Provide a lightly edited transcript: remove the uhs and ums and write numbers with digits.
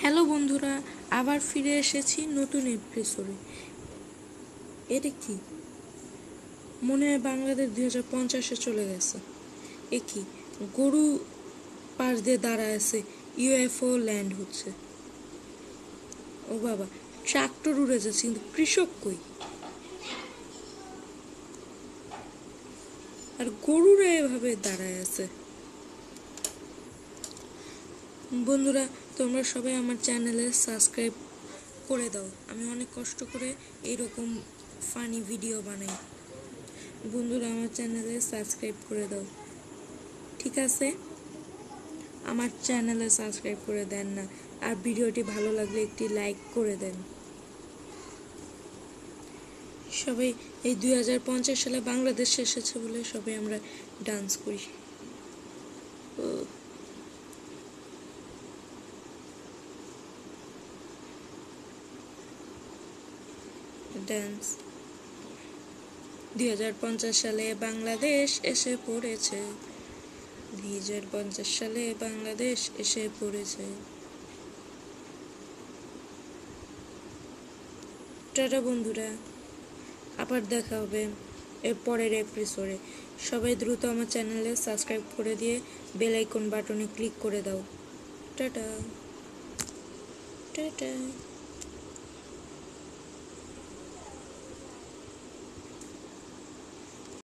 Hello বন্ধুরা, আবার ফিরে এসেছি নতুন এপিসোডে। এটা কি মনে হয় বাংলাদেশ 2050-এ চলে গেছে। এ কি গরু পাশ দিয়ে দাঁড়ায় আছে, ইউএফও ল্যান্ড হচ্ছে। ও বাবা, ট্রাক্টর উড়ে যাচ্ছে, কিন্তু কৃষক কই? আর গরুরা এভাবে দাঁড়ায় আছে। বন্ধুরা, তোমরা সবাই আমার চ্যানেলে সাবস্ক্রাইব করে দাও। আমি অনেক কষ্ট করে এরকম ফানি ভিডিও বানাই। বন্ধুরা, আমার চ্যানেলে সাবস্ক্রাইব করে দাও, ঠিক আছে? আমার চ্যানেলে সাবস্ক্রাইব করে দেন না, আর ভিডিওটি ভালো লাগলে একটি লাইক করে দেন। সবাই এই 2050 সালে বাংলাদেশ এসেছে বলে সবাই আমরা ডান্স করি। ডান্স 2050 সালে বাংলাদেশ এসে পড়েছে। 2050 সালে বাংলাদেশ এসে পড়েছে। টাটা বন্ধুরা, আবার দেখা হবে এর পরের এপিসোডে। সবাই দ্রুত আমার চ্যানেলে সাবস্ক্রাইব করে দিয়ে বেল আইকন বাটনে ক্লিক করে দাও। Tata tata.